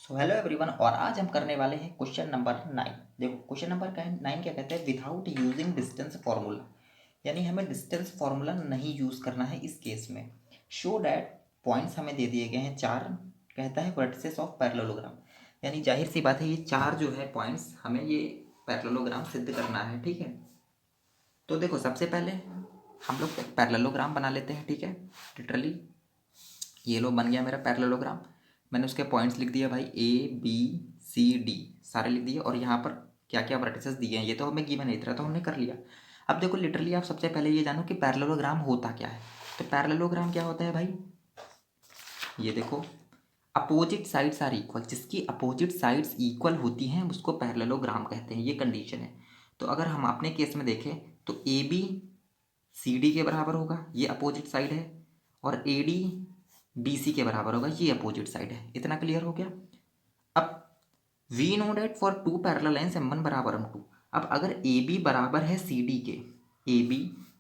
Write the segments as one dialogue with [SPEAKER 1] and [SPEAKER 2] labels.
[SPEAKER 1] So hello everyone, और आज हम करने वाले हैं क्वेश्चन नंबर 9। देखो क्वेश्चन नंबर 9 क्या कहते हैं, विदाउट यूजिंग डिस्टेंस फार्मूला। यानी हमें डिस्टेंस फार्मूला नहीं यूज़ करना है इस केस में। शो डैट पॉइंट्स हमें दे दिए गए हैं 4। कहता है वर्टिसेस ऑफ पैरेललोग्राम। यानी जाहिर सी बात है ये 4 जो है पॉइंट्स हमें ये पैरेललोग्राम सिद्ध करना है। ठीक है, तो देखो सबसे पहले हम लोग पैरेललोग्राम बना लेते हैं। ठीक है, लिटरली ये लो बन गया मेरा पैरेललोग्राम। मैंने उसके पॉइंट्स लिख दिया भाई, A B C D सारे लिख दिए, और यहाँ पर क्या क्या वर्टिसेस दिए हैं ये तो हमें गिवन नहीं था, तो हमने कर लिया। अब देखो लिटरली आप सबसे पहले ये जानो कि पैरेललोग्राम होता क्या है। तो पैरेललोग्राम क्या होता है भाई, ये देखो, अपोजिट साइड्स आर इक्वल, जिसकी अपोजिट साइड्स इक्वल होती हैं उसको पैरेललोग्राम कहते हैं, ये कंडीशन है। तो अगर हम अपने केस में देखें तो AB CD के बराबर होगा, ये अपोजिट साइड है, और AD BC के बराबर होगा, ये अपोजिट साइड है। इतना क्लियर हो गया। अब we know that for two parallel lines M1 बराबर M2। अब अगर AB बराबर है CD के, AB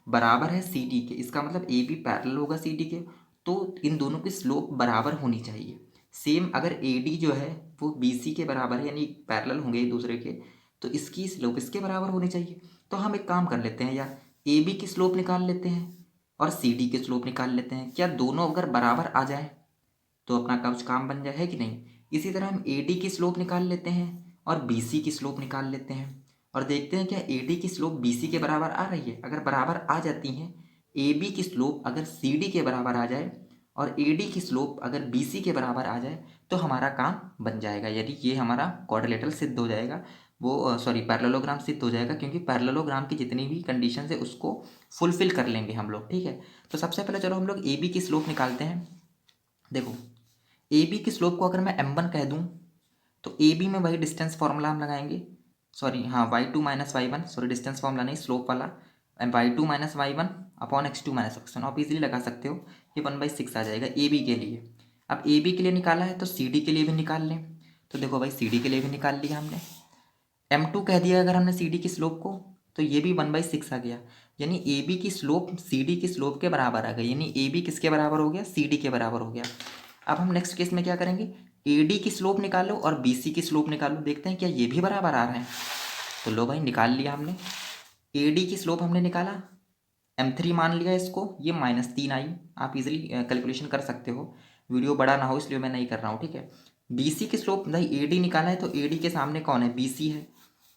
[SPEAKER 1] बराबर है CD के, इसका मतलब AB पैरेलल होगा CD के, तो इन दोनों की स्लोप बराबर होनी चाहिए। सेम अगर AD जो है वो BC के बराबर है, यानी पैरेलल होंगे एक दूसरे के, तो इसकी स्लोप इसके बराबर होनी चाहिए। तो हम एक काम कर लेते हैं यार, AB की स्लोप निकाल लेते हैं और CD की स्लोप निकाल लेते हैं। क्या दोनों अगर बराबर आ जाए तो अपना कुछ काम बन जाए, है कि नहीं। इसी तरह हम AD की स्लोप निकाल लेते हैं और BC की स्लोप निकाल लेते हैं, और देखते हैं क्या AD की स्लोप BC के बराबर आ रही है। अगर बराबर आ जाती हैं, AB की स्लोप अगर CD के बराबर आ जाए और AD की स्लोप अगर BC के बराबर आ जाए, तो हमारा काम बन जाएगा। यदि ये हमारा क्वाड्रिलेटरल सिद्ध हो जाएगा, वो सॉरी पैरेललोग्राम सिद्ध हो जाएगा, क्योंकि पैरेललोग्राम की जितनी भी कंडीशन है उसको फुलफिल कर लेंगे हम लोग। ठीक है, तो सबसे पहले चलो हम लोग AB की स्लोप निकालते हैं। देखो AB की स्लोप को अगर मैं M1 कह दूं, तो AB में वही डिस्टेंस फॉर्मूला हम लगाएंगे, सॉरी हाँ y2 minus y one, sorry distance formula नहीं, स्लोप वाला, y2 minus y one upon x2 minus x1। आप इजीली लगा सकते हो, ये 1/6 आ जाएगा AB के लिए। अब AB के लिए निकाला है तो CD के लिए भी निकाल लें। तो देखो भाई CD के लिए भी निकाल लिया हमने, M2 कह दिया अगर हमने CD की स्लोप को, तो ये भी 1/6 आ गया। यानी AB की स्लोप CD की स्लोप के बराबर आ गई, यानी AB किसके बराबर हो गया, CD के बराबर हो गया। अब हम नेक्स्ट केस में क्या करेंगे, AD की स्लोप निकालो और BC की स्लोप निकालो, देखते हैं क्या ये भी बराबर आ रहे हैं। तो लो भाई निकाल लिया हमने, AD की स्लोप हमने निकाला, M3 मान लिया इसको, ये -3 आई। आप इजीली कैलकुलेशन कर सकते हो, वीडियो बड़ा ना हो इसलिए मैं नहीं कर रहा हूँ। ठीक है, BC की स्लोप भाई AD निकाला है, तो AD के सामने कौन है, BC है,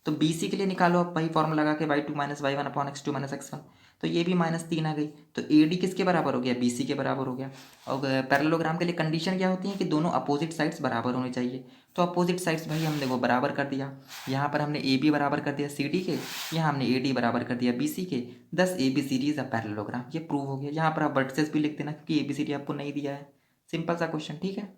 [SPEAKER 1] तो BC के लिए निकालो आप वही फॉर्मूला लगा के y2 minus y one upon x2 minus x1। तो ये भी -3 आ गई, तो AD किसके बराबर हो गया, BC के बराबर हो गया। और पैरेललोग्राम के लिए कंडीशन क्या होती है कि दोनों अपोजिट साइड्स बराबर होनी चाहिए। तो अपोजिट साइड्स भाई हमने वो बराबर कर दिया, यहाँ पर हमने AB बराबर कर दिया CD के, यहाँ हमने AD बराबर कर दिया BC के, दस ABCD इज अ पैरेललोग्राम। ये प्रूव हो गया। यहाँ पर आप वर्टिसेस भी लिख देना क्योंकि ABCD आपको नहीं दिया है। सिंपल सा क्वेश्चन। ठीक है।